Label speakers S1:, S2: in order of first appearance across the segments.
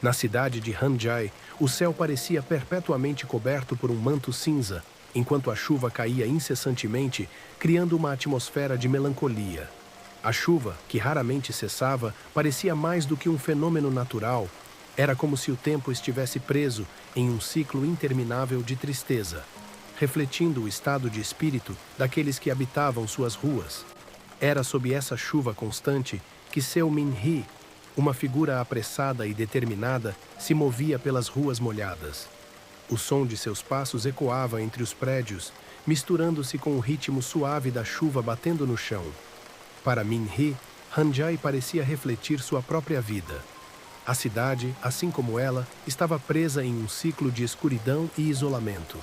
S1: Na cidade de Hanjai, o céu parecia perpetuamente coberto por um manto cinza, enquanto a chuva caía incessantemente, criando uma atmosfera de melancolia. A chuva, que raramente cessava, parecia mais do que um fenômeno natural. Era como se o tempo estivesse preso em um ciclo interminável de tristeza, refletindo o estado de espírito daqueles que habitavam suas ruas. Era sob essa chuva constante que Seo Min-hee, uma figura apressada e determinada, se movia pelas ruas molhadas. O som de seus passos ecoava entre os prédios, misturando-se com o ritmo suave da chuva batendo no chão. Para Min-hee, Hanjai parecia refletir sua própria vida. A cidade, assim como ela, estava presa em um ciclo de escuridão e isolamento.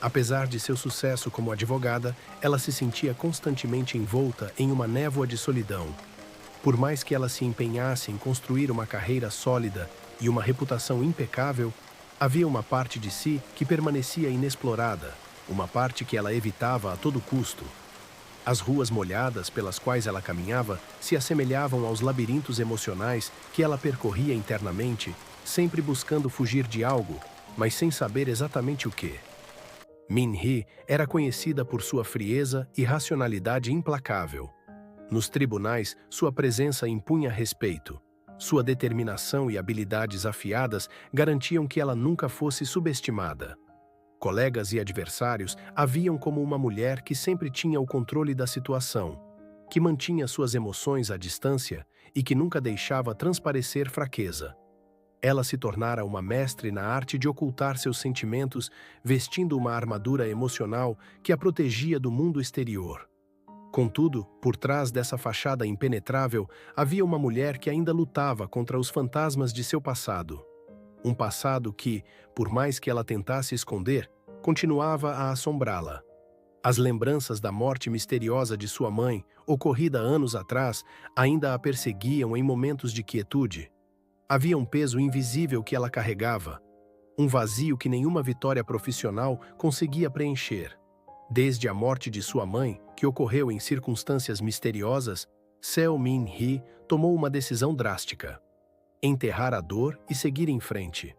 S1: Apesar de seu sucesso como advogada, ela se sentia constantemente envolta em uma névoa de solidão. Por mais que ela se empenhasse em construir uma carreira sólida e uma reputação impecável, havia uma parte de si que permanecia inexplorada, uma parte que ela evitava a todo custo. As ruas molhadas pelas quais ela caminhava se assemelhavam aos labirintos emocionais que ela percorria internamente, sempre buscando fugir de algo, mas sem saber exatamente o que. Min-hee era conhecida por sua frieza e racionalidade implacável. Nos tribunais, sua presença impunha respeito. Sua determinação e habilidades afiadas garantiam que ela nunca fosse subestimada. Colegas e adversários a viam como uma mulher que sempre tinha o controle da situação, que mantinha suas emoções à distância e que nunca deixava transparecer fraqueza. Ela se tornara uma mestre na arte de ocultar seus sentimentos, vestindo uma armadura emocional que a protegia do mundo exterior. Contudo, por trás dessa fachada impenetrável, havia uma mulher que ainda lutava contra os fantasmas de seu passado. Um passado que, por mais que ela tentasse esconder, continuava a assombrá-la. As lembranças da morte misteriosa de sua mãe, ocorrida anos atrás, ainda a perseguiam em momentos de quietude. Havia um peso invisível que ela carregava, um vazio que nenhuma vitória profissional conseguia preencher. Desde a morte de sua mãe, que ocorreu em circunstâncias misteriosas, Seo Min-hee tomou uma decisão drástica: enterrar a dor e seguir em frente.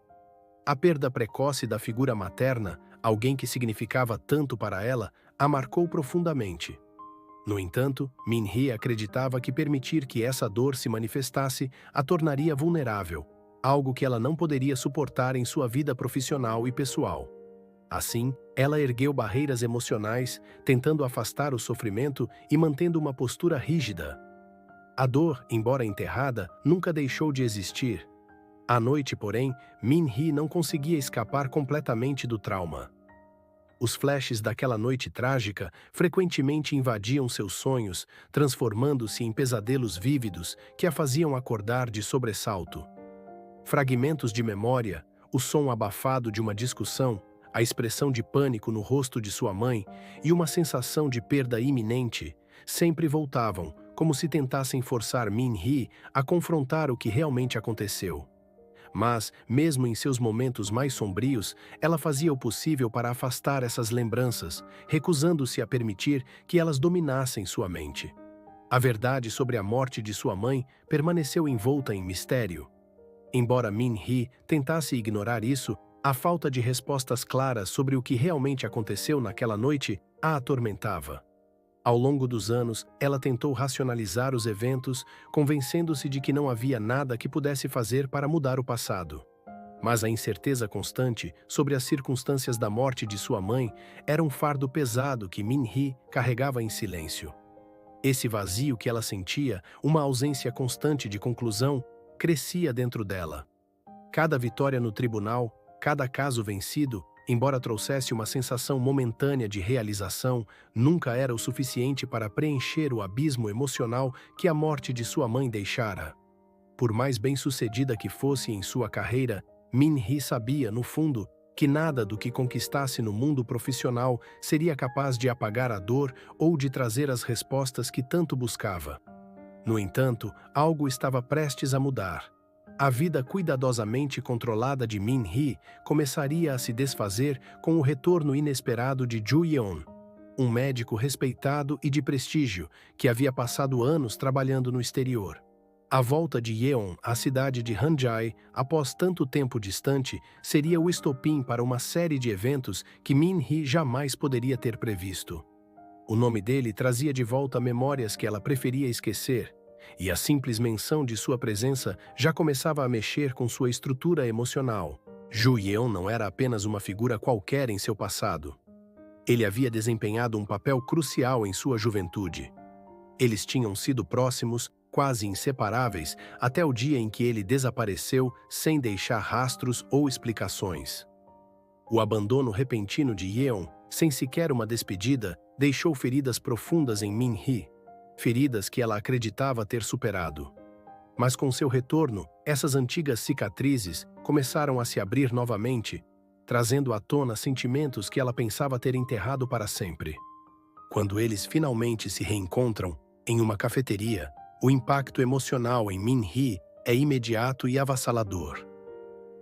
S1: A perda precoce da figura materna, alguém que significava tanto para ela, a marcou profundamente. No entanto, Min-hee acreditava que permitir que essa dor se manifestasse a tornaria vulnerável, algo que ela não poderia suportar em sua vida profissional e pessoal. Assim, ela ergueu barreiras emocionais, tentando afastar o sofrimento e mantendo uma postura rígida. A dor, embora enterrada, nunca deixou de existir. À noite, porém, Min-hee não conseguia escapar completamente do trauma. Os flashes daquela noite trágica frequentemente invadiam seus sonhos, transformando-se em pesadelos vívidos que a faziam acordar de sobressalto. Fragmentos de memória, o som abafado de uma discussão, a expressão de pânico no rosto de sua mãe e uma sensação de perda iminente sempre voltavam, como se tentassem forçar Min-hee a confrontar o que realmente aconteceu. Mas, mesmo em seus momentos mais sombrios, ela fazia o possível para afastar essas lembranças, recusando-se a permitir que elas dominassem sua mente. A verdade sobre a morte de sua mãe permaneceu envolta em mistério. Embora Min-hee tentasse ignorar isso, a falta de respostas claras sobre o que realmente aconteceu naquela noite a atormentava. Ao longo dos anos, ela tentou racionalizar os eventos, convencendo-se de que não havia nada que pudesse fazer para mudar o passado. Mas a incerteza constante sobre as circunstâncias da morte de sua mãe era um fardo pesado que Min-hee carregava em silêncio. Esse vazio que ela sentia, uma ausência constante de conclusão, crescia dentro dela. Cada vitória no tribunal, cada caso vencido, embora trouxesse uma sensação momentânea de realização, nunca era o suficiente para preencher o abismo emocional que a morte de sua mãe deixara. Por mais bem-sucedida que fosse em sua carreira, Min-hee sabia, no fundo, que nada do que conquistasse no mundo profissional seria capaz de apagar a dor ou de trazer as respostas que tanto buscava. No entanto, algo estava prestes a mudar. A vida cuidadosamente controlada de Min-hee começaria a se desfazer com o retorno inesperado de Ju Yeon, um médico respeitado e de prestígio que havia passado anos trabalhando no exterior. A volta de Yeon à cidade de Hanjai, após tanto tempo distante, seria o estopim para uma série de eventos que Min-hee jamais poderia ter previsto. O nome dele trazia de volta memórias que ela preferia esquecer, e a simples menção de sua presença já começava a mexer com sua estrutura emocional. Ju Yeon não era apenas uma figura qualquer em seu passado. Ele havia desempenhado um papel crucial em sua juventude. Eles tinham sido próximos, quase inseparáveis, até o dia em que ele desapareceu sem deixar rastros ou explicações. O abandono repentino de Yeon, sem sequer uma despedida, deixou feridas profundas em Min-hee, feridas que ela acreditava ter superado. Mas com seu retorno, essas antigas cicatrizes começaram a se abrir novamente, trazendo à tona sentimentos que ela pensava ter enterrado para sempre. Quando eles finalmente se reencontram, em uma cafeteria, o impacto emocional em Min-hee é imediato e avassalador.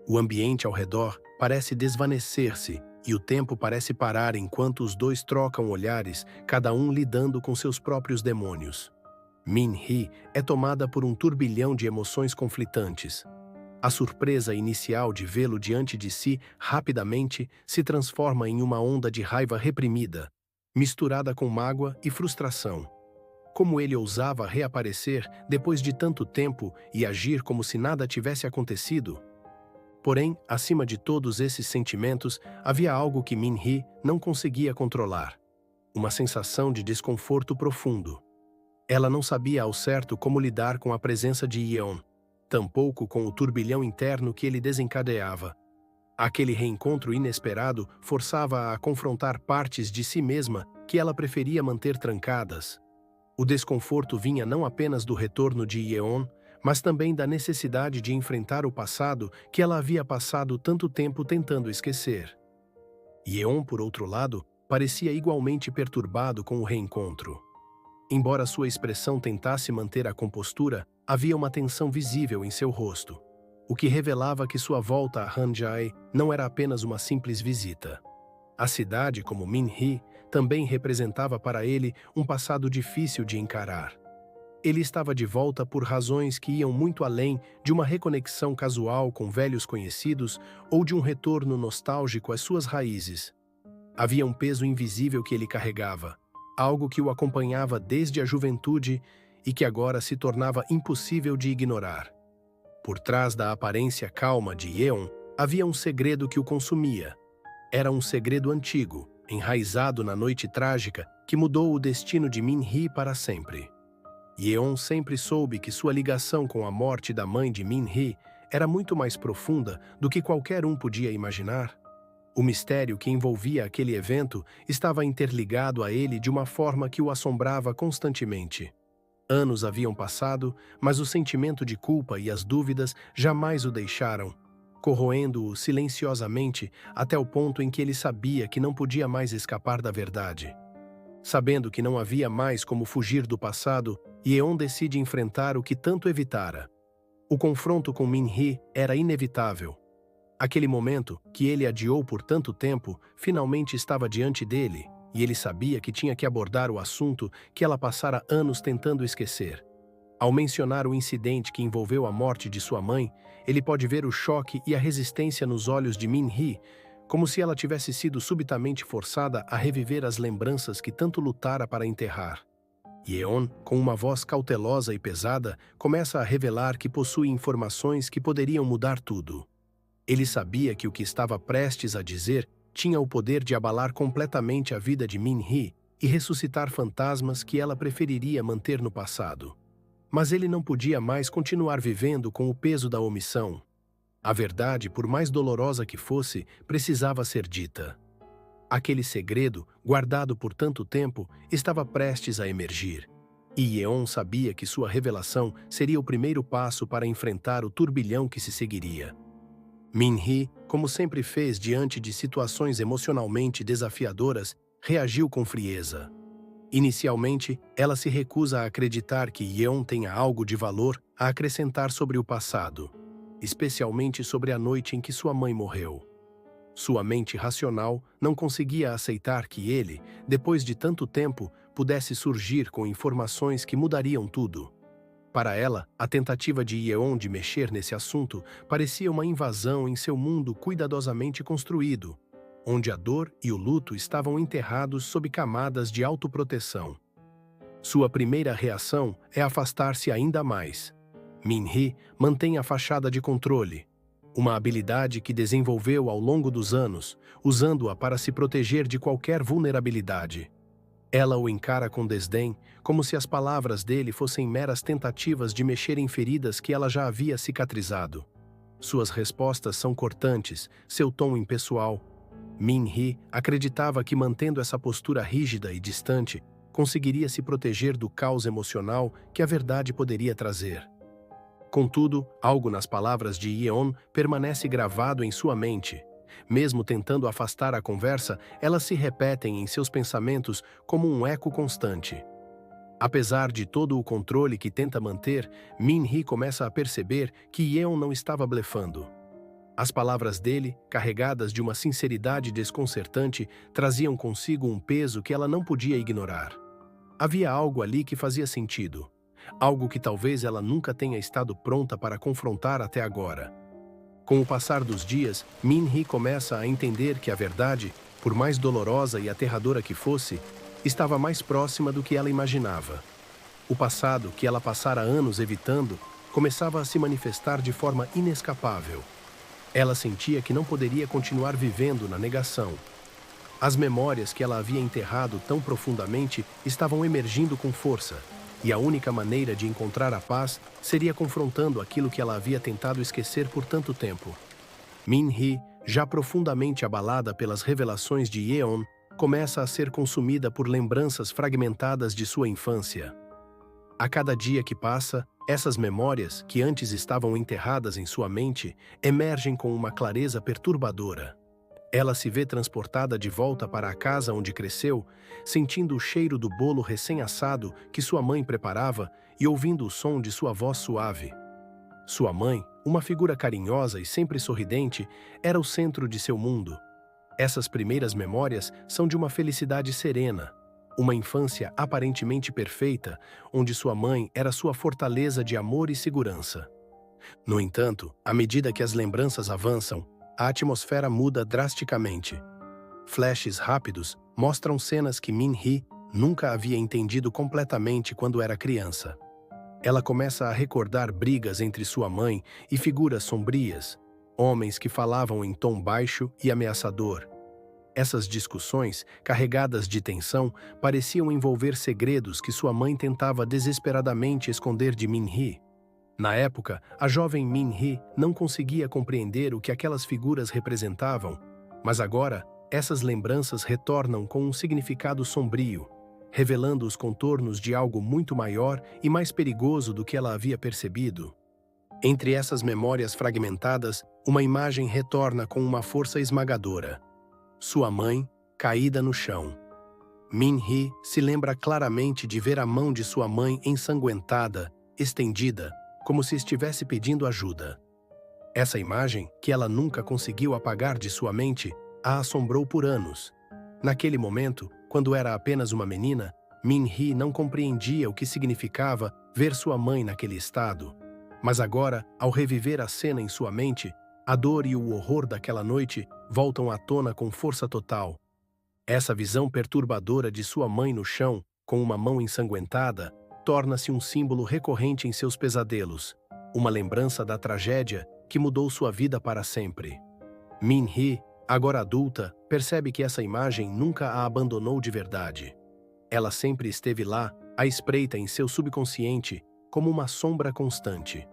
S1: O ambiente ao redor parece desvanecer-se e o tempo parece parar enquanto os dois trocam olhares, cada um lidando com seus próprios demônios. Min-hee é tomada por um turbilhão de emoções conflitantes. A surpresa inicial de vê-lo diante de si rapidamente se transforma em uma onda de raiva reprimida, misturada com mágoa e frustração. Como ele ousava reaparecer depois de tanto tempo e agir como se nada tivesse acontecido? Porém, acima de todos esses sentimentos, havia algo que Min-hee não conseguia controlar. Uma sensação de desconforto profundo. Ela não sabia ao certo como lidar com a presença de Yeon, tampouco com o turbilhão interno que ele desencadeava. Aquele reencontro inesperado forçava-a a confrontar partes de si mesma que ela preferia manter trancadas. O desconforto vinha não apenas do retorno de Yeon, mas também da necessidade de enfrentar o passado que ela havia passado tanto tempo tentando esquecer. Yeon, por outro lado, parecia igualmente perturbado com o reencontro. Embora sua expressão tentasse manter a compostura, havia uma tensão visível em seu rosto, o que revelava que sua volta a Hanjai não era apenas uma simples visita. A cidade, como Min-hee, também representava para ele um passado difícil de encarar. Ele estava de volta por razões que iam muito além de uma reconexão casual com velhos conhecidos ou de um retorno nostálgico às suas raízes. Havia um peso invisível que ele carregava, algo que o acompanhava desde a juventude e que agora se tornava impossível de ignorar. Por trás da aparência calma de Yeon, havia um segredo que o consumia. Era um segredo antigo, enraizado na noite trágica que mudou o destino de Min-hee para sempre. Yeon sempre soube que sua ligação com a morte da mãe de Min-hee era muito mais profunda do que qualquer um podia imaginar. O mistério que envolvia aquele evento estava interligado a ele de uma forma que o assombrava constantemente. Anos haviam passado, mas o sentimento de culpa e as dúvidas jamais o deixaram, corroendo-o silenciosamente até o ponto em que ele sabia que não podia mais escapar da verdade. Sabendo que não havia mais como fugir do passado, Yeon decide enfrentar o que tanto evitara. O confronto com Min-hee era inevitável. Aquele momento, que ele adiou por tanto tempo, finalmente estava diante dele, e ele sabia que tinha que abordar o assunto que ela passara anos tentando esquecer. Ao mencionar o incidente que envolveu a morte de sua mãe, ele pode ver o choque e a resistência nos olhos de Min-hee, como se ela tivesse sido subitamente forçada a reviver as lembranças que tanto lutara para enterrar. Yeon, com uma voz cautelosa e pesada, começa a revelar que possui informações que poderiam mudar tudo. Ele sabia que o que estava prestes a dizer tinha o poder de abalar completamente a vida de Min-hee e ressuscitar fantasmas que ela preferiria manter no passado. Mas ele não podia mais continuar vivendo com o peso da omissão. A verdade, por mais dolorosa que fosse, precisava ser dita. Aquele segredo, guardado por tanto tempo, estava prestes a emergir. E Yeon sabia que sua revelação seria o primeiro passo para enfrentar o turbilhão que se seguiria. Min-hee, como sempre fez diante de situações emocionalmente desafiadoras, reagiu com frieza. Inicialmente, ela se recusa a acreditar que Yeon tenha algo de valor a acrescentar sobre o passado, especialmente sobre a noite em que sua mãe morreu. Sua mente racional não conseguia aceitar que ele, depois de tanto tempo, pudesse surgir com informações que mudariam tudo. Para ela, a tentativa de Yeon de mexer nesse assunto parecia uma invasão em seu mundo cuidadosamente construído, onde a dor e o luto estavam enterrados sob camadas de autoproteção. Sua primeira reação é afastar-se ainda mais. Min-hee mantém a fachada de controle, uma habilidade que desenvolveu ao longo dos anos, usando-a para se proteger de qualquer vulnerabilidade. Ela o encara com desdém, como se as palavras dele fossem meras tentativas de mexer em feridas que ela já havia cicatrizado. Suas respostas são cortantes, seu tom impessoal. Min-hee acreditava que mantendo essa postura rígida e distante, conseguiria se proteger do caos emocional que a verdade poderia trazer. Contudo, algo nas palavras de Yeon permanece gravado em sua mente. Mesmo tentando afastar a conversa, elas se repetem em seus pensamentos como um eco constante. Apesar de todo o controle que tenta manter, Min-hee começa a perceber que Yeon não estava blefando. As palavras dele, carregadas de uma sinceridade desconcertante, traziam consigo um peso que ela não podia ignorar. Havia algo ali que fazia sentido. Algo que talvez ela nunca tenha estado pronta para confrontar até agora. Com o passar dos dias, Min-hee começa a entender que a verdade, por mais dolorosa e aterradora que fosse, estava mais próxima do que ela imaginava. O passado, que ela passara anos evitando, começava a se manifestar de forma inescapável. Ela sentia que não poderia continuar vivendo na negação. As memórias que ela havia enterrado tão profundamente estavam emergindo com força, e a única maneira de encontrar a paz seria confrontando aquilo que ela havia tentado esquecer por tanto tempo. Min-hee, já profundamente abalada pelas revelações de Yeon, começa a ser consumida por lembranças fragmentadas de sua infância. A cada dia que passa, essas memórias, que antes estavam enterradas em sua mente, emergem com uma clareza perturbadora. Ela se vê transportada de volta para a casa onde cresceu, sentindo o cheiro do bolo recém-assado que sua mãe preparava e ouvindo o som de sua voz suave. Sua mãe, uma figura carinhosa e sempre sorridente, era o centro de seu mundo. Essas primeiras memórias são de uma felicidade serena, uma infância aparentemente perfeita, onde sua mãe era sua fortaleza de amor e segurança. No entanto, à medida que as lembranças avançam, a atmosfera muda drasticamente. Flashes rápidos mostram cenas que Min-hee nunca havia entendido completamente quando era criança. Ela começa a recordar brigas entre sua mãe e figuras sombrias, homens que falavam em tom baixo e ameaçador. Essas discussões, carregadas de tensão, pareciam envolver segredos que sua mãe tentava desesperadamente esconder de Min-hee. Na época, a jovem Min-hee não conseguia compreender o que aquelas figuras representavam, mas agora, essas lembranças retornam com um significado sombrio, revelando os contornos de algo muito maior e mais perigoso do que ela havia percebido. Entre essas memórias fragmentadas, uma imagem retorna com uma força esmagadora. Sua mãe, caída no chão. Min-hee se lembra claramente de ver a mão de sua mãe ensanguentada, estendida, como se estivesse pedindo ajuda. Essa imagem, que ela nunca conseguiu apagar de sua mente, a assombrou por anos. Naquele momento, quando era apenas uma menina, Min-hee não compreendia o que significava ver sua mãe naquele estado. Mas agora, ao reviver a cena em sua mente, a dor e o horror daquela noite voltam à tona com força total. Essa visão perturbadora de sua mãe no chão, com uma mão ensanguentada, torna-se um símbolo recorrente em seus pesadelos, uma lembrança da tragédia que mudou sua vida para sempre. Min-hee, agora adulta, percebe que essa imagem nunca a abandonou de verdade. Ela sempre esteve lá, à espreita em seu subconsciente, como uma sombra constante.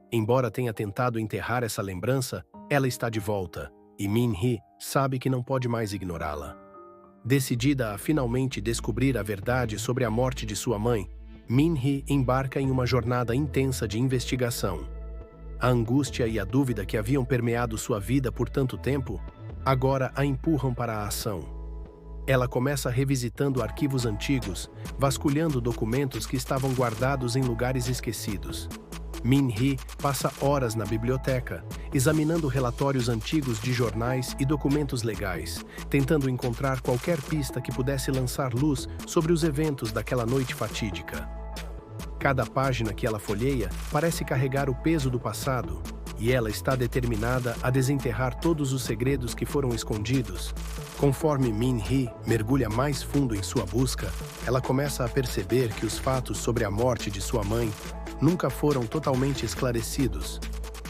S1: Embora tenha tentado enterrar essa lembrança, ela está de volta, e Min-hee sabe que não pode mais ignorá-la. Decidida a finalmente descobrir a verdade sobre a morte de sua mãe, Min-hee embarca em uma jornada intensa de investigação. A angústia e a dúvida que haviam permeado sua vida por tanto tempo, agora a empurram para a ação. Ela começa revisitando arquivos antigos, vasculhando documentos que estavam guardados em lugares esquecidos. Min-hee passa horas na biblioteca, examinando relatórios antigos de jornais e documentos legais, tentando encontrar qualquer pista que pudesse lançar luz sobre os eventos daquela noite fatídica. Cada página que ela folheia parece carregar o peso do passado, e ela está determinada a desenterrar todos os segredos que foram escondidos. Conforme Min-hee mergulha mais fundo em sua busca, ela começa a perceber que os fatos sobre a morte de sua mãe nunca foram totalmente esclarecidos.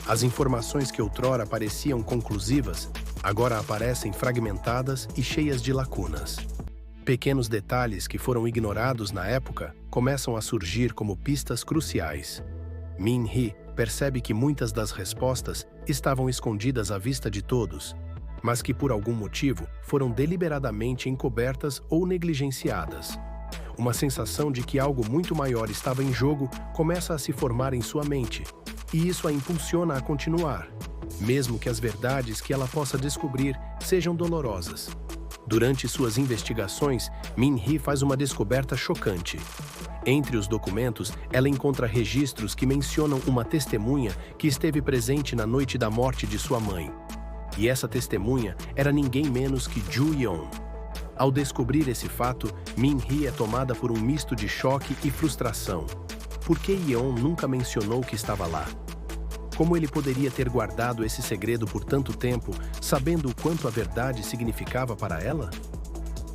S1: As informações que outrora pareciam conclusivas, agora aparecem fragmentadas e cheias de lacunas. Pequenos detalhes que foram ignorados na época começam a surgir como pistas cruciais. Min-hee percebe que muitas das respostas estavam escondidas à vista de todos, mas que por algum motivo foram deliberadamente encobertas ou negligenciadas. Uma sensação de que algo muito maior estava em jogo começa a se formar em sua mente, e isso a impulsiona a continuar, mesmo que as verdades que ela possa descobrir sejam dolorosas. Durante suas investigações, Min-hee faz uma descoberta chocante. Entre os documentos, ela encontra registros que mencionam uma testemunha que esteve presente na noite da morte de sua mãe. E essa testemunha era ninguém menos que Ju Yeon. Ao descobrir esse fato, Min-hee é tomada por um misto de choque e frustração. Por que Yeon nunca mencionou que estava lá? Como ele poderia ter guardado esse segredo por tanto tempo, sabendo o quanto a verdade significava para ela?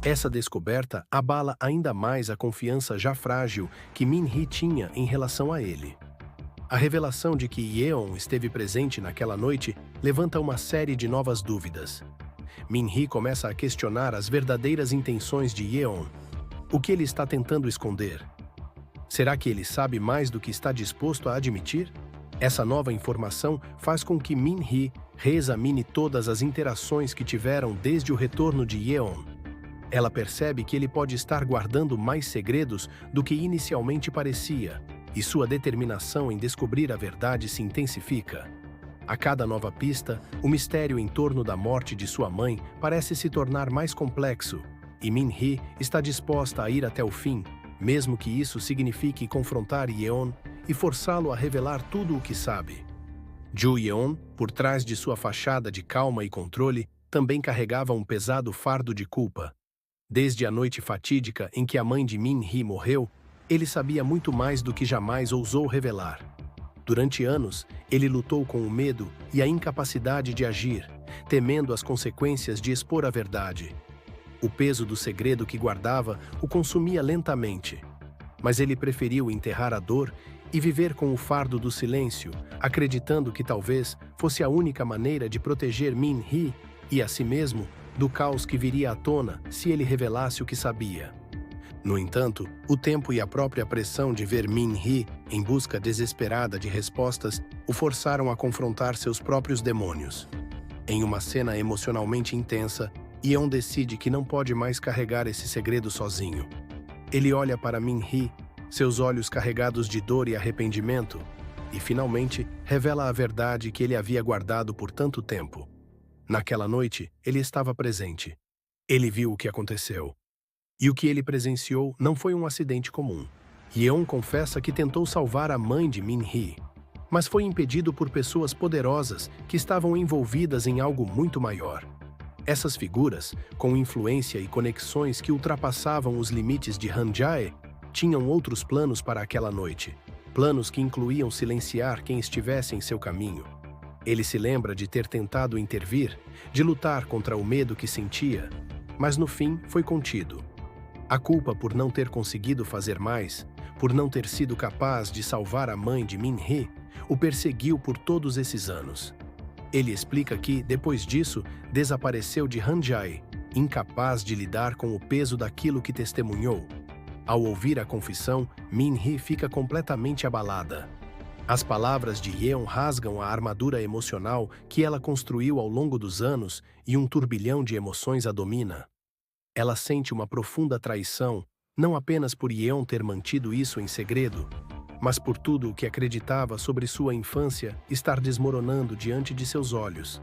S1: Essa descoberta abala ainda mais a confiança já frágil que Min-hee tinha em relação a ele. A revelação de que Yeon esteve presente naquela noite levanta uma série de novas dúvidas. Min-hee começa a questionar as verdadeiras intenções de Yeon. O que ele está tentando esconder? Será que ele sabe mais do que está disposto a admitir? Essa nova informação faz com que Min-hee reexamine todas as interações que tiveram desde o retorno de Yeon. Ela percebe que ele pode estar guardando mais segredos do que inicialmente parecia, e sua determinação em descobrir a verdade se intensifica. A cada nova pista, o mistério em torno da morte de sua mãe parece se tornar mais complexo, e Min-hee está disposta a ir até o fim, mesmo que isso signifique confrontar Yeon e forçá-lo a revelar tudo o que sabe. Ju Yeon, por trás de sua fachada de calma e controle, também carregava um pesado fardo de culpa. Desde a noite fatídica em que a mãe de Min-hee morreu, ele sabia muito mais do que jamais ousou revelar. Durante anos, ele lutou com o medo e a incapacidade de agir, temendo as consequências de expor a verdade. O peso do segredo que guardava o consumia lentamente, mas ele preferiu enterrar a dor e viver com o fardo do silêncio, acreditando que talvez fosse a única maneira de proteger Min-hee e a si mesmo do caos que viria à tona se ele revelasse o que sabia. No entanto, o tempo e a própria pressão de ver Min-hee em busca desesperada de respostas o forçaram a confrontar seus próprios demônios. Em uma cena emocionalmente intensa, Yeon decide que não pode mais carregar esse segredo sozinho. Ele olha para Min-hee, seus olhos carregados de dor e arrependimento, e finalmente revela a verdade que ele havia guardado por tanto tempo. Naquela noite, ele estava presente. Ele viu o que aconteceu. E o que ele presenciou não foi um acidente comum. Yeon confessa que tentou salvar a mãe de Min-hee, mas foi impedido por pessoas poderosas que estavam envolvidas em algo muito maior. Essas figuras, com influência e conexões que ultrapassavam os limites de Hanjae, tinham outros planos para aquela noite. Planos que incluíam silenciar quem estivesse em seu caminho. Ele se lembra de ter tentado intervir, de lutar contra o medo que sentia, mas no fim foi contido. A culpa por não ter conseguido fazer mais, por não ter sido capaz de salvar a mãe de Min-hee, o perseguiu por todos esses anos. Ele explica que, depois disso, desapareceu de Hanjae, incapaz de lidar com o peso daquilo que testemunhou. Ao ouvir a confissão, Min-hee fica completamente abalada. As palavras de Yeon rasgam a armadura emocional que ela construiu ao longo dos anos e um turbilhão de emoções a domina. Ela sente uma profunda traição, não apenas por Yeon ter mantido isso em segredo, mas por tudo o que acreditava sobre sua infância estar desmoronando diante de seus olhos.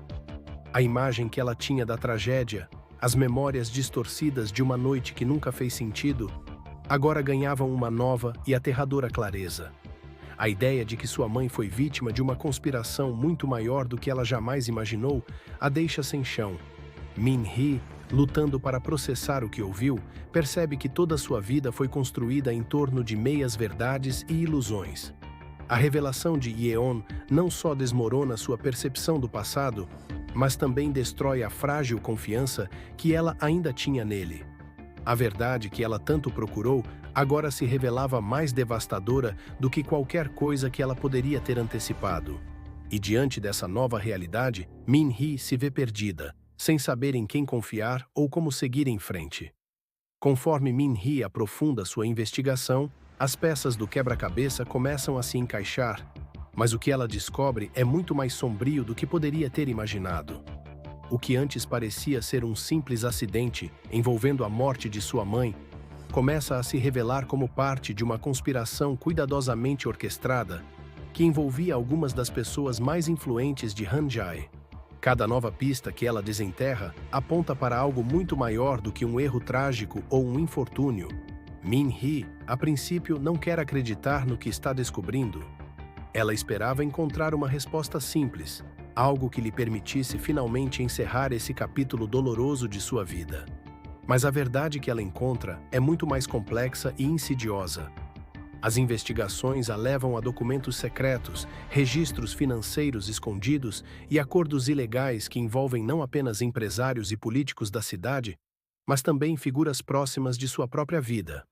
S1: A imagem que ela tinha da tragédia, as memórias distorcidas de uma noite que nunca fez sentido, agora ganhavam uma nova e aterradora clareza. A ideia de que sua mãe foi vítima de uma conspiração muito maior do que ela jamais imaginou a deixa sem chão, Min-hee, lutando para processar o que ouviu, percebe que toda sua vida foi construída em torno de meias-verdades e ilusões. A revelação de Yeon não só desmorona sua percepção do passado, mas também destrói a frágil confiança que ela ainda tinha nele. A verdade que ela tanto procurou agora se revelava mais devastadora do que qualquer coisa que ela poderia ter antecipado. E diante dessa nova realidade, Min-hee se vê perdida, sem saber em quem confiar ou como seguir em frente. Conforme Min-hee aprofunda sua investigação, as peças do quebra-cabeça começam a se encaixar, mas o que ela descobre é muito mais sombrio do que poderia ter imaginado. O que antes parecia ser um simples acidente envolvendo a morte de sua mãe, começa a se revelar como parte de uma conspiração cuidadosamente orquestrada que envolvia algumas das pessoas mais influentes de Hanjae. Cada nova pista que ela desenterra aponta para algo muito maior do que um erro trágico ou um infortúnio. Min-hee, a princípio, não quer acreditar no que está descobrindo. Ela esperava encontrar uma resposta simples, algo que lhe permitisse finalmente encerrar esse capítulo doloroso de sua vida. Mas a verdade que ela encontra é muito mais complexa e insidiosa. As investigações a levam a documentos secretos, registros financeiros escondidos e acordos ilegais que envolvem não apenas empresários e políticos da cidade, mas também figuras próximas de sua própria vida.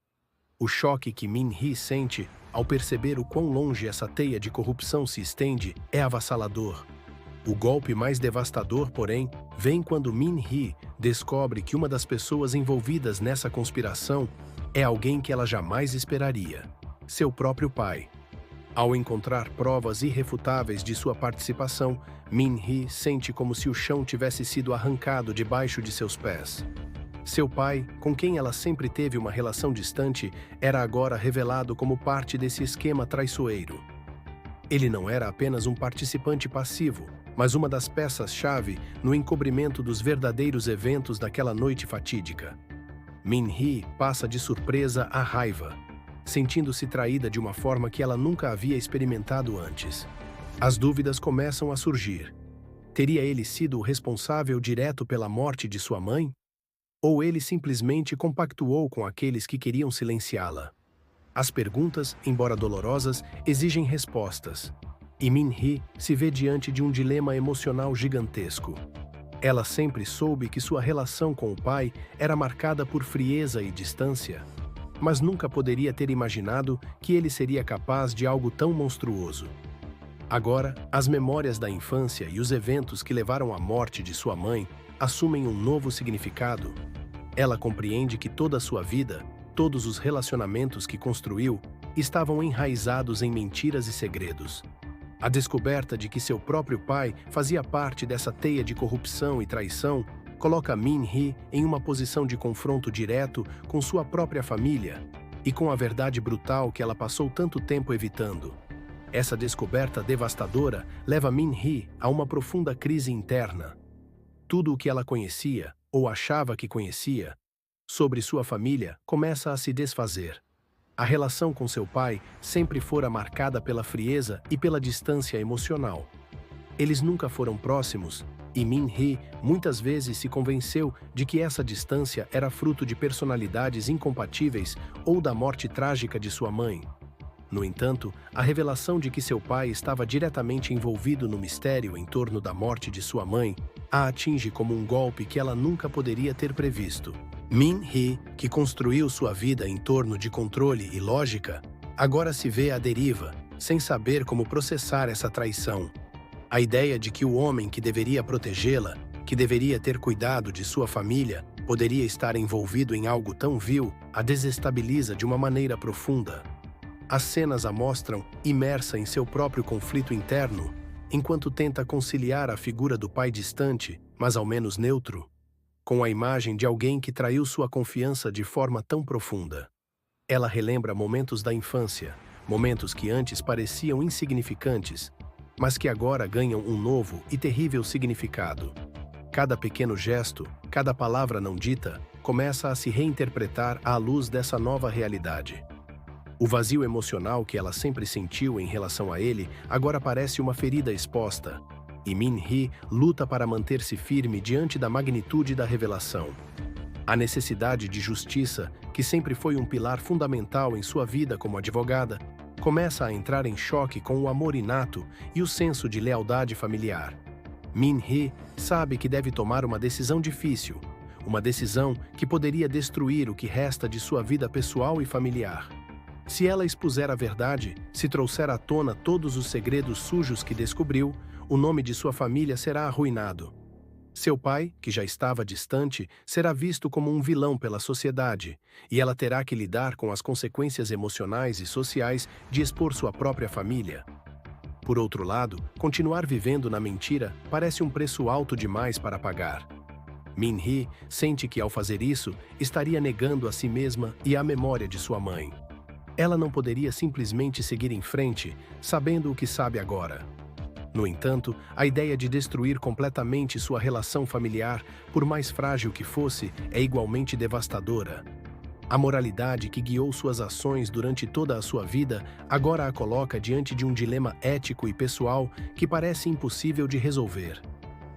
S1: O choque que Min-hee sente ao perceber o quão longe essa teia de corrupção se estende é avassalador. O golpe mais devastador, porém, vem quando Min-hee descobre que uma das pessoas envolvidas nessa conspiração é alguém que ela jamais esperaria: seu próprio pai. Ao encontrar provas irrefutáveis de sua participação, Min-hee sente como se o chão tivesse sido arrancado debaixo de seus pés. Seu pai, com quem ela sempre teve uma relação distante, era agora revelado como parte desse esquema traiçoeiro. Ele não era apenas um participante passivo, mas uma das peças-chave no encobrimento dos verdadeiros eventos daquela noite fatídica. Min-hee passa de surpresa à raiva, sentindo-se traída de uma forma que ela nunca havia experimentado antes. As dúvidas começam a surgir. Teria ele sido o responsável direto pela morte de sua mãe? Ou ele simplesmente compactuou com aqueles que queriam silenciá-la? As perguntas, embora dolorosas, exigem respostas. E Min-hee se vê diante de um dilema emocional gigantesco. Ela sempre soube que sua relação com o pai era marcada por frieza e distância, mas nunca poderia ter imaginado que ele seria capaz de algo tão monstruoso. Agora, as memórias da infância e os eventos que levaram à morte de sua mãe assumem um novo significado. Ela compreende que toda a sua vida, todos os relacionamentos que construiu, estavam enraizados em mentiras e segredos. A descoberta de que seu próprio pai fazia parte dessa teia de corrupção e traição coloca Min-hee em uma posição de confronto direto com sua própria família e com a verdade brutal que ela passou tanto tempo evitando. Essa descoberta devastadora leva Min-hee a uma profunda crise interna. Tudo o que ela conhecia, ou achava que conhecia, sobre sua família começa a se desfazer. A relação com seu pai sempre fora marcada pela frieza e pela distância emocional. Eles nunca foram próximos, e Min-hee muitas vezes se convenceu de que essa distância era fruto de personalidades incompatíveis ou da morte trágica de sua mãe. No entanto, a revelação de que seu pai estava diretamente envolvido no mistério em torno da morte de sua mãe a atinge como um golpe que ela nunca poderia ter previsto. Min-hee, que construiu sua vida em torno de controle e lógica, agora se vê à deriva, sem saber como processar essa traição. A ideia de que o homem que deveria protegê-la, que deveria ter cuidado de sua família, poderia estar envolvido em algo tão vil, a desestabiliza de uma maneira profunda. As cenas a mostram imersa em seu próprio conflito interno, enquanto tenta conciliar a figura do pai distante, mas ao menos neutro, com a imagem de alguém que traiu sua confiança de forma tão profunda. Ela relembra momentos da infância, momentos que antes pareciam insignificantes, mas que agora ganham um novo e terrível significado. Cada pequeno gesto, cada palavra não dita, começa a se reinterpretar à luz dessa nova realidade. O vazio emocional que ela sempre sentiu em relação a ele agora parece uma ferida exposta, e Min-hee luta para manter-se firme diante da magnitude da revelação. A necessidade de justiça, que sempre foi um pilar fundamental em sua vida como advogada, começa a entrar em choque com o amor inato e o senso de lealdade familiar. Min-hee sabe que deve tomar uma decisão difícil, uma decisão que poderia destruir o que resta de sua vida pessoal e familiar. Se ela expuser a verdade, se trouxer à tona todos os segredos sujos que descobriu, o nome de sua família será arruinado. Seu pai, que já estava distante, será visto como um vilão pela sociedade, e ela terá que lidar com as consequências emocionais e sociais de expor sua própria família. Por outro lado, continuar vivendo na mentira parece um preço alto demais para pagar. Min-hee sente que, ao fazer isso, estaria negando a si mesma e a memória de sua mãe. Ela não poderia simplesmente seguir em frente, sabendo o que sabe agora. No entanto, a ideia de destruir completamente sua relação familiar, por mais frágil que fosse, é igualmente devastadora. A moralidade que guiou suas ações durante toda a sua vida agora a coloca diante de um dilema ético e pessoal que parece impossível de resolver.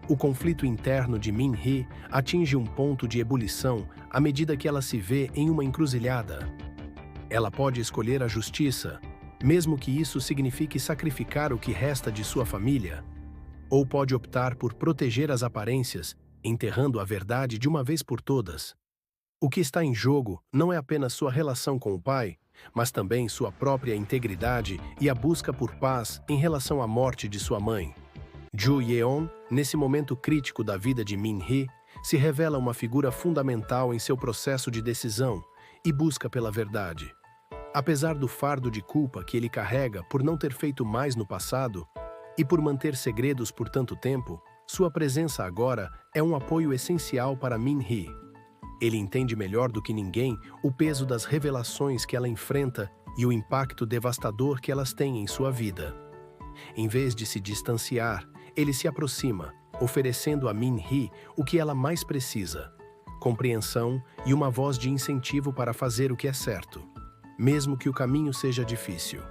S1: O conflito interno de Min-hee atinge um ponto de ebulição à medida que ela se vê em uma encruzilhada. Ela pode escolher a justiça, mesmo que isso signifique sacrificar o que resta de sua família, ou pode optar por proteger as aparências, enterrando a verdade de uma vez por todas. O que está em jogo não é apenas sua relação com o pai, mas também sua própria integridade e a busca por paz em relação à morte de sua mãe. Joo Yeon, nesse momento crítico da vida de Min-hee, se revela uma figura fundamental em seu processo de decisão e busca pela verdade. Apesar do fardo de culpa que ele carrega por não ter feito mais no passado e por manter segredos por tanto tempo, sua presença agora é um apoio essencial para Min-hee. Ele entende melhor do que ninguém o peso das revelações que ela enfrenta e o impacto devastador que elas têm em sua vida. Em vez de se distanciar, ele se aproxima, oferecendo a Min-hee o que ela mais precisa: compreensão e uma voz de incentivo para fazer o que é certo, mesmo que o caminho seja difícil.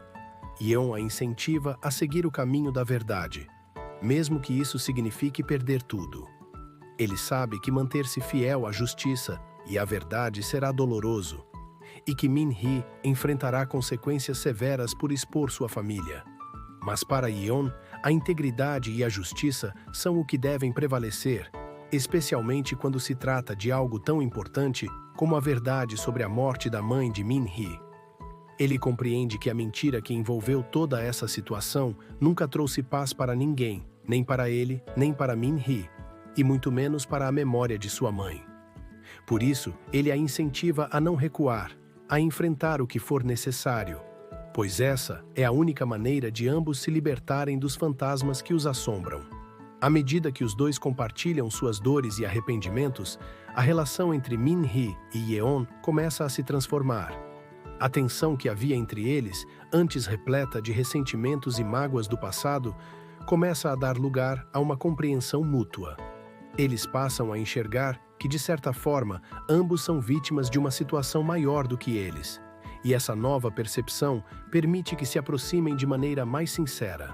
S1: Yeon a incentiva a seguir o caminho da verdade, mesmo que isso signifique perder tudo. Ele sabe que manter-se fiel à justiça e à verdade será doloroso, e que Min-hee enfrentará consequências severas por expor sua família. Mas para Yeon, a integridade e a justiça são o que devem prevalecer, especialmente quando se trata de algo tão importante como a verdade sobre a morte da mãe de Min-hee. Ele compreende que a mentira que envolveu toda essa situação nunca trouxe paz para ninguém, nem para ele, nem para Min-hee, e muito menos para a memória de sua mãe. Por isso, ele a incentiva a não recuar, a enfrentar o que for necessário, pois essa é a única maneira de ambos se libertarem dos fantasmas que os assombram. À medida que os dois compartilham suas dores e arrependimentos, a relação entre Min-hee e Yeon começa a se transformar. A tensão que havia entre eles, antes repleta de ressentimentos e mágoas do passado, começa a dar lugar a uma compreensão mútua. Eles passam a enxergar que, de certa forma, ambos são vítimas de uma situação maior do que eles, e essa nova percepção permite que se aproximem de maneira mais sincera.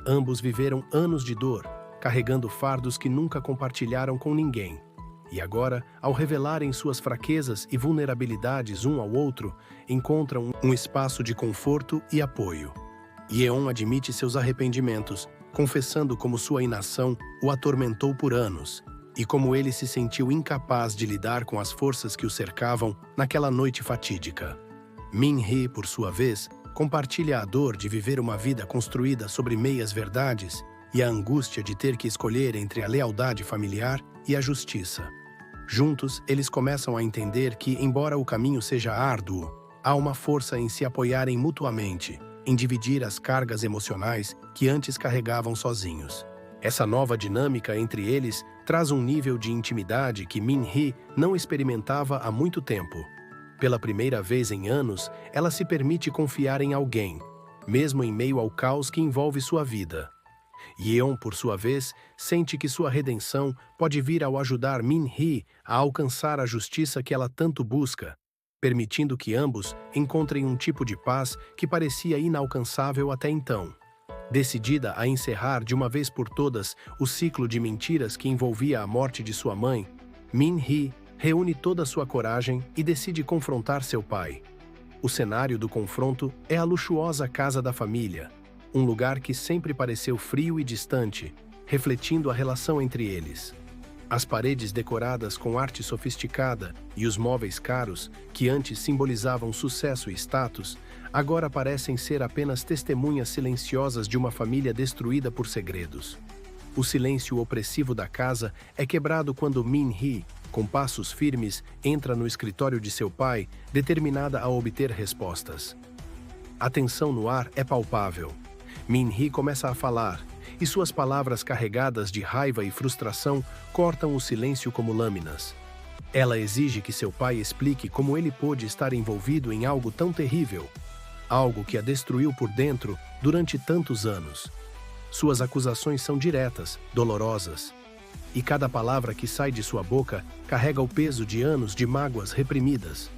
S1: Ambos viveram anos de dor, carregando fardos que nunca compartilharam com ninguém. E agora, ao revelarem suas fraquezas e vulnerabilidades um ao outro, encontram um espaço de conforto e apoio. Yeon admite seus arrependimentos, confessando como sua inação o atormentou por anos, e como ele se sentiu incapaz de lidar com as forças que o cercavam naquela noite fatídica. Min-hee, por sua vez, compartilha a dor de viver uma vida construída sobre meias-verdades e a angústia de ter que escolher entre a lealdade familiar e a justiça. Juntos, eles começam a entender que, embora o caminho seja árduo, há uma força em se apoiarem mutuamente, em dividir as cargas emocionais que antes carregavam sozinhos. Essa nova dinâmica entre eles traz um nível de intimidade que Min-hee não experimentava há muito tempo. Pela primeira vez em anos, ela se permite confiar em alguém, mesmo em meio ao caos que envolve sua vida. Yeon, por sua vez, sente que sua redenção pode vir ao ajudar Min-hee a alcançar a justiça que ela tanto busca, permitindo que ambos encontrem um tipo de paz que parecia inalcançável até então. Decidida a encerrar de uma vez por todas o ciclo de mentiras que envolvia a morte de sua mãe, Min-hee reúne toda a sua coragem e decide confrontar seu pai. O cenário do confronto é a luxuosa casa da família, um lugar que sempre pareceu frio e distante, refletindo a relação entre eles. As paredes decoradas com arte sofisticada e os móveis caros, que antes simbolizavam sucesso e status, agora parecem ser apenas testemunhas silenciosas de uma família destruída por segredos. O silêncio opressivo da casa é quebrado quando Min-hee, com passos firmes, entra no escritório de seu pai, determinada a obter respostas. A tensão no ar é palpável. Min-hee começa a falar, e suas palavras carregadas de raiva e frustração cortam o silêncio como lâminas. Ela exige que seu pai explique como ele pôde estar envolvido em algo tão terrível, algo que a destruiu por dentro durante tantos anos. Suas acusações são diretas, dolorosas, e cada palavra que sai de sua boca carrega o peso de anos de mágoas reprimidas.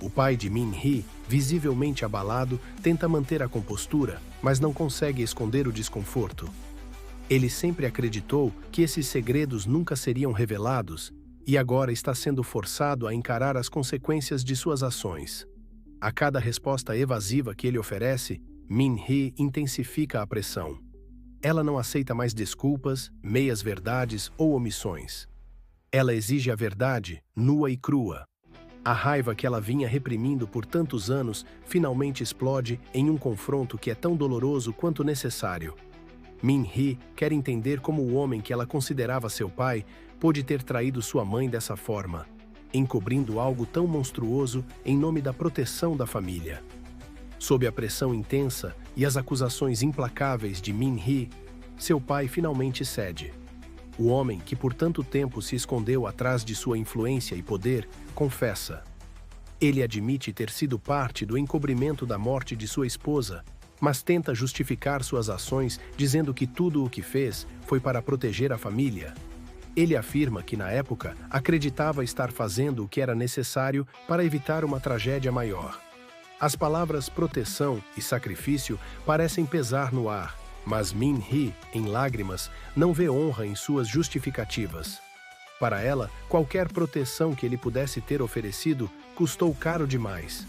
S1: O pai de Min-hee, visivelmente abalado, tenta manter a compostura, mas não consegue esconder o desconforto. Ele sempre acreditou que esses segredos nunca seriam revelados e agora está sendo forçado a encarar as consequências de suas ações. A cada resposta evasiva que ele oferece, Min-hee intensifica a pressão. Ela não aceita mais desculpas, meias-verdades ou omissões. Ela exige a verdade, nua e crua. A raiva que ela vinha reprimindo por tantos anos finalmente explode em um confronto que é tão doloroso quanto necessário. Min-hee quer entender como o homem que ela considerava seu pai pôde ter traído sua mãe dessa forma, encobrindo algo tão monstruoso em nome da proteção da família. Sob a pressão intensa e as acusações implacáveis de Min-hee, seu pai finalmente cede. O homem que por tanto tempo se escondeu atrás de sua influência e poder, confessa. Ele admite ter sido parte do encobrimento da morte de sua esposa, mas tenta justificar suas ações dizendo que tudo o que fez foi para proteger a família. Ele afirma que na época acreditava estar fazendo o que era necessário para evitar uma tragédia maior. As palavras proteção e sacrifício parecem pesar no ar, mas Min-hee, em lágrimas, não vê honra em suas justificativas. Para ela, qualquer proteção que ele pudesse ter oferecido custou caro demais.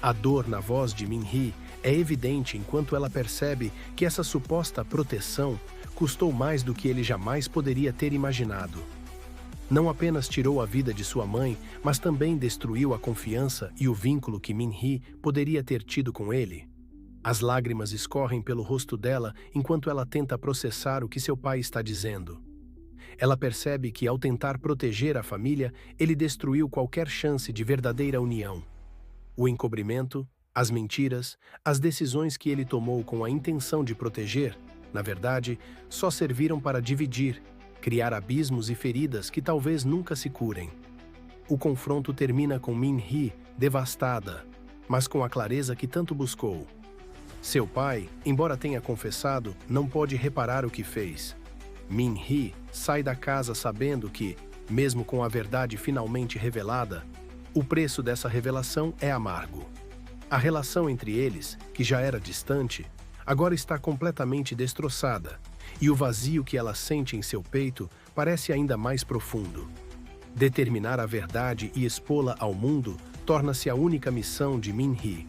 S1: A dor na voz de Min-hee é evidente enquanto ela percebe que essa suposta proteção custou mais do que ele jamais poderia ter imaginado. Não apenas tirou a vida de sua mãe, mas também destruiu a confiança e o vínculo que Min-hee poderia ter tido com ele. As lágrimas escorrem pelo rosto dela enquanto ela tenta processar o que seu pai está dizendo. Ela percebe que, ao tentar proteger a família, ele destruiu qualquer chance de verdadeira união. O encobrimento, as mentiras, as decisões que ele tomou com a intenção de proteger, na verdade, só serviram para dividir, criar abismos e feridas que talvez nunca se curem. O confronto termina com Min-hee devastada, mas com a clareza que tanto buscou. Seu pai, embora tenha confessado, não pode reparar o que fez. Min-hee sai da casa sabendo que, mesmo com a verdade finalmente revelada, o preço dessa revelação é amargo. A relação entre eles, que já era distante, agora está completamente destroçada, e o vazio que ela sente em seu peito parece ainda mais profundo. Determinar a verdade e expô-la ao mundo torna-se a única missão de Min-hee.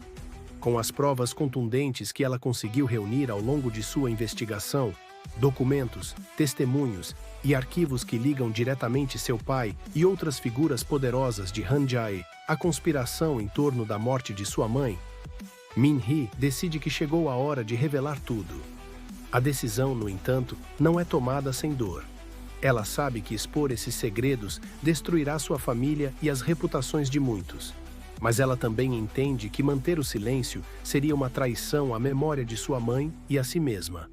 S1: Com as provas contundentes que ela conseguiu reunir ao longo de sua investigação, documentos, testemunhos e arquivos que ligam diretamente seu pai e outras figuras poderosas de Han-jae à conspiração em torno da morte de sua mãe, Min-hee decide que chegou a hora de revelar tudo. A decisão, no entanto, não é tomada sem dor. Ela sabe que expor esses segredos destruirá sua família e as reputações de muitos. Mas ela também entende que manter o silêncio seria uma traição à memória de sua mãe e a si mesma.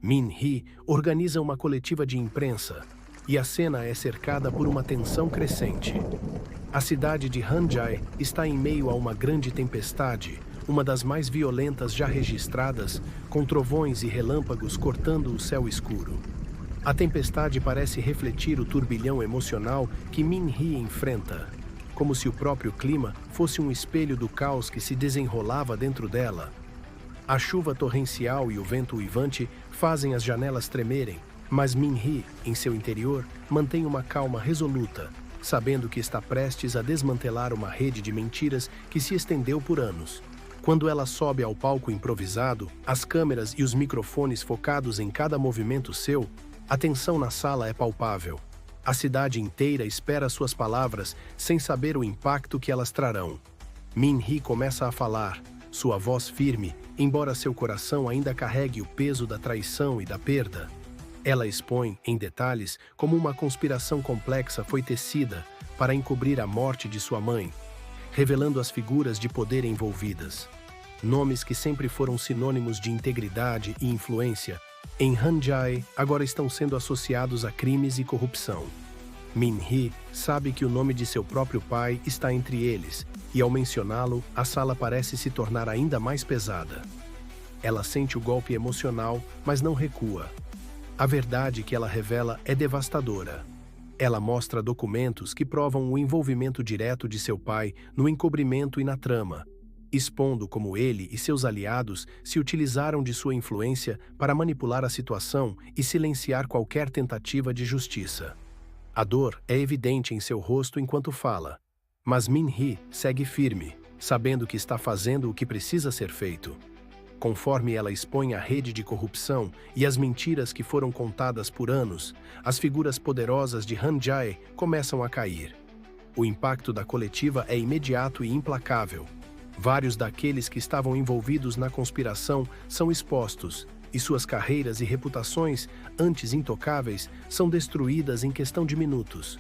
S1: Min-hee organiza uma coletiva de imprensa, e a cena é cercada por uma tensão crescente. A cidade de Han-jae está em meio a uma grande tempestade, uma das mais violentas já registradas, com trovões e relâmpagos cortando o céu escuro. A tempestade parece refletir o turbilhão emocional que Min-hee enfrenta, como se o próprio clima fosse um espelho do caos que se desenrolava dentro dela. A chuva torrencial e o vento uivante fazem as janelas tremerem, mas Min-hee, em seu interior, mantém uma calma resoluta, sabendo que está prestes a desmantelar uma rede de mentiras que se estendeu por anos. Quando ela sobe ao palco improvisado, as câmeras e os microfones focados em cada movimento seu, a tensão na sala é palpável. A cidade inteira espera suas palavras sem saber o impacto que elas trarão. Min-hee começa a falar, sua voz firme, embora seu coração ainda carregue o peso da traição e da perda. Ela expõe, em detalhes, como uma conspiração complexa foi tecida para encobrir a morte de sua mãe, revelando as figuras de poder envolvidas. Nomes que sempre foram sinônimos de integridade e influência, em Han-jae agora estão sendo associados a crimes e corrupção. Min-hee sabe que o nome de seu próprio pai está entre eles, e ao mencioná-lo, a sala parece se tornar ainda mais pesada. Ela sente o golpe emocional, mas não recua. A verdade que ela revela é devastadora. Ela mostra documentos que provam o envolvimento direto de seu pai no encobrimento e na trama, expondo como ele e seus aliados se utilizaram de sua influência para manipular a situação e silenciar qualquer tentativa de justiça. A dor é evidente em seu rosto enquanto fala, mas Min-hee segue firme, sabendo que está fazendo o que precisa ser feito. Conforme ela expõe a rede de corrupção e as mentiras que foram contadas por anos, as figuras poderosas de Han-jae começam a cair. O impacto da coletiva é imediato e implacável. Vários daqueles que estavam envolvidos na conspiração são expostos, e suas carreiras e reputações, antes intocáveis, são destruídas em questão de minutos.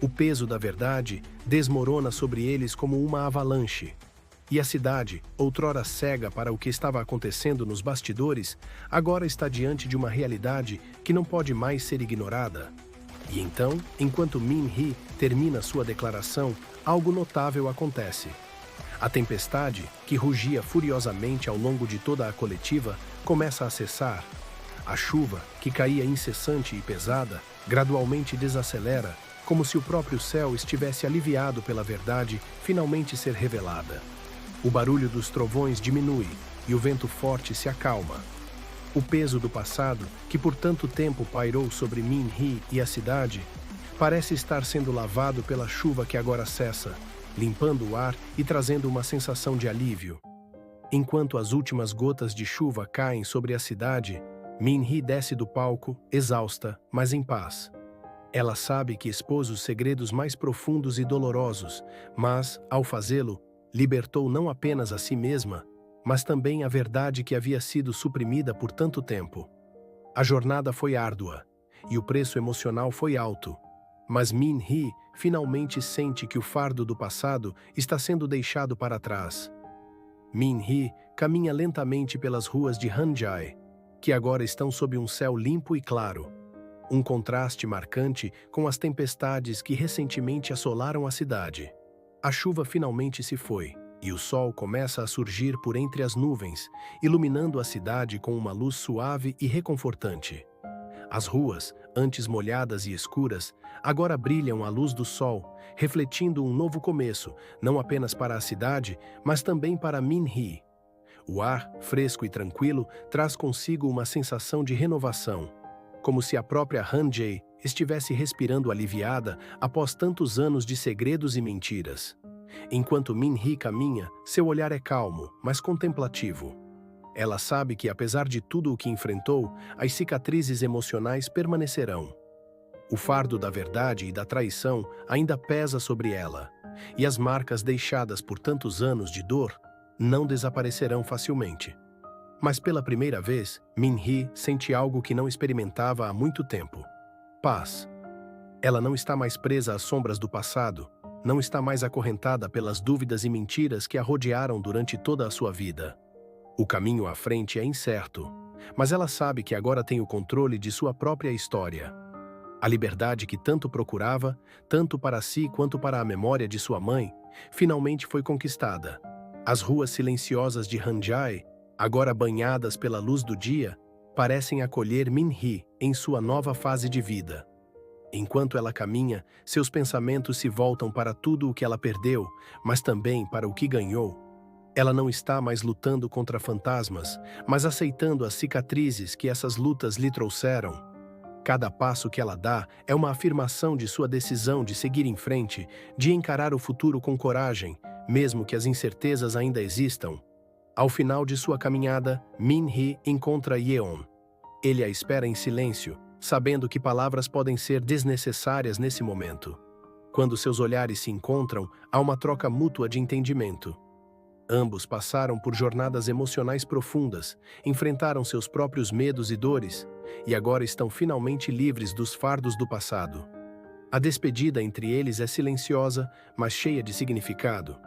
S1: O peso da verdade desmorona sobre eles como uma avalanche. E a cidade, outrora cega para o que estava acontecendo nos bastidores, agora está diante de uma realidade que não pode mais ser ignorada. E então, enquanto Min-hee termina sua declaração, algo notável acontece. A tempestade, que rugia furiosamente ao longo de toda a coletiva, começa a cessar. A chuva, que caía incessante e pesada, gradualmente desacelera, como se o próprio céu estivesse aliviado pela verdade finalmente ser revelada. O barulho dos trovões diminui e o vento forte se acalma. O peso do passado, que por tanto tempo pairou sobre Min-hee e a cidade, parece estar sendo lavado pela chuva que agora cessa, limpando o ar e trazendo uma sensação de alívio. Enquanto as últimas gotas de chuva caem sobre a cidade, Min-hee desce do palco, exausta, mas em paz. Ela sabe que expôs os segredos mais profundos e dolorosos, mas, ao fazê-lo, libertou não apenas a si mesma, mas também a verdade que havia sido suprimida por tanto tempo. A jornada foi árdua, e o preço emocional foi alto, mas Min-hee finalmente sente que o fardo do passado está sendo deixado para trás. Min-hee caminha lentamente pelas ruas de Han-jae, que agora estão sob um céu limpo e claro, um contraste marcante com as tempestades que recentemente assolaram a cidade. A chuva finalmente se foi, e o sol começa a surgir por entre as nuvens, iluminando a cidade com uma luz suave e reconfortante. As ruas, antes molhadas e escuras, agora brilham à luz do sol, refletindo um novo começo, não apenas para a cidade, mas também para Min-hee. O ar, fresco e tranquilo, traz consigo uma sensação de renovação, como se a própria Han-jae estivesse respirando aliviada após tantos anos de segredos e mentiras. Enquanto Min-hee caminha, seu olhar é calmo, mas contemplativo. Ela sabe que, apesar de tudo o que enfrentou, as cicatrizes emocionais permanecerão. O fardo da verdade e da traição ainda pesa sobre ela, e as marcas deixadas por tantos anos de dor não desaparecerão facilmente. Mas pela primeira vez, Min-hee sente algo que não experimentava há muito tempo: paz. Ela não está mais presa às sombras do passado, não está mais acorrentada pelas dúvidas e mentiras que a rodearam durante toda a sua vida. O caminho à frente é incerto, mas ela sabe que agora tem o controle de sua própria história. A liberdade que tanto procurava, tanto para si quanto para a memória de sua mãe, finalmente foi conquistada. As ruas silenciosas de Han-jae, agora banhadas pela luz do dia, parecem acolher Min-hee em sua nova fase de vida. Enquanto ela caminha, seus pensamentos se voltam para tudo o que ela perdeu, mas também para o que ganhou. Ela não está mais lutando contra fantasmas, mas aceitando as cicatrizes que essas lutas lhe trouxeram. Cada passo que ela dá é uma afirmação de sua decisão de seguir em frente, de encarar o futuro com coragem, mesmo que as incertezas ainda existam. Ao final de sua caminhada, Min-hee encontra Yeon. Ele a espera em silêncio, sabendo que palavras podem ser desnecessárias nesse momento. Quando seus olhares se encontram, há uma troca mútua de entendimento. Ambos passaram por jornadas emocionais profundas, enfrentaram seus próprios medos e dores, e agora estão finalmente livres dos fardos do passado. A despedida entre eles é silenciosa, mas cheia de significado.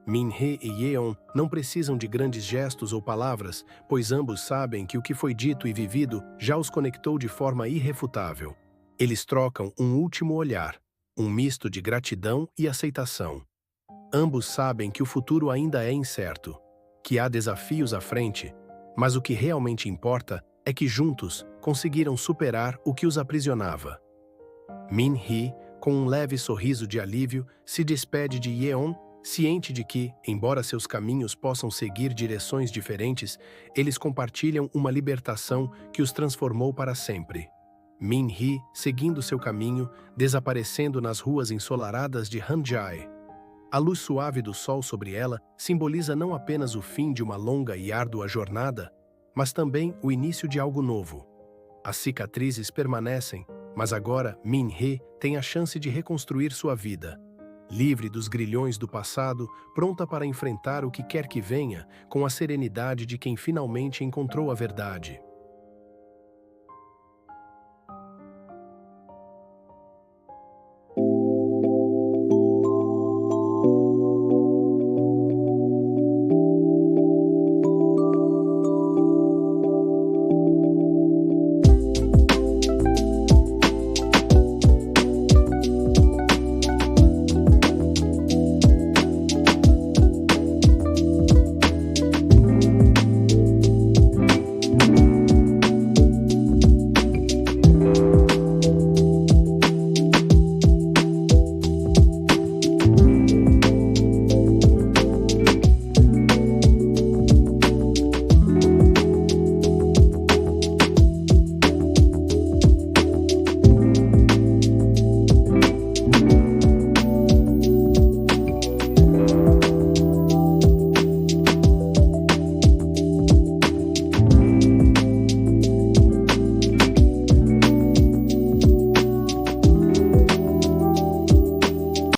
S1: Min-hee e Yeon não precisam de grandes gestos ou palavras, pois ambos sabem que o que foi dito e vivido já os conectou de forma irrefutável. Eles trocam um último olhar, um misto de gratidão e aceitação. Ambos sabem que o futuro ainda é incerto, que há desafios à frente, mas o que realmente importa é que juntos conseguiram superar o que os aprisionava. Min-hee, com um leve sorriso de alívio, se despede de Yeon, ciente de que, embora seus caminhos possam seguir direções diferentes, eles compartilham uma libertação que os transformou para sempre. Min-hee, seguindo seu caminho, desaparecendo nas ruas ensolaradas de Hanjae. A luz suave do sol sobre ela simboliza não apenas o fim de uma longa e árdua jornada, mas também o início de algo novo. As cicatrizes permanecem, mas agora Min-hee tem a chance de reconstruir sua vida. Livre dos grilhões do passado, pronta para enfrentar o que quer que venha, com a serenidade de quem finalmente encontrou a verdade.